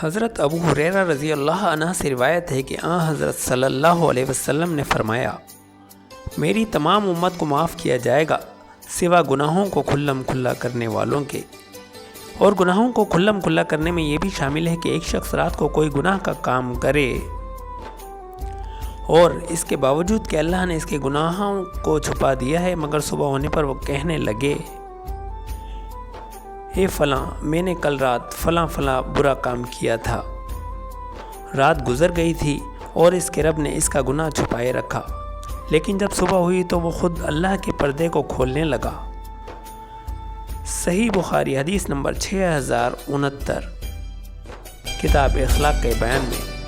हज़रत अबू हुरैरा रज़ी अल्लाह अन्हु से रिवायत है कि हज़रत सल्लल्लाहु अलैहि वसल्लम ने फ़रमाया, मेरी तमाम उम्मत को माफ़ किया जाएगा सिवा गुनाहों को खुल्लम खुल्ला करने वालों के। और गुनाहों को खुल्लम खुल्ला करने में ये भी शामिल है कि एक शख्स रात को कोई गुनाह का काम करे और इसके बावजूद कि अल्लाह ने इसके गुनाहों को छुपा दिया है, मगर सुबह होने पर वो कहने लगे, हे फ़लाँ, मैंने कल रात फ़लाँ फ़लाँ बुरा काम किया था। रात गुज़र गई थी और इसके रब ने इसका गुनाह छुपाए रखा, लेकिन जब सुबह हुई तो वो ख़ुद अल्लाह के पर्दे को खोलने लगा। सही बुखारी हदीस नंबर 6069, किताब अखलाक के बयान में।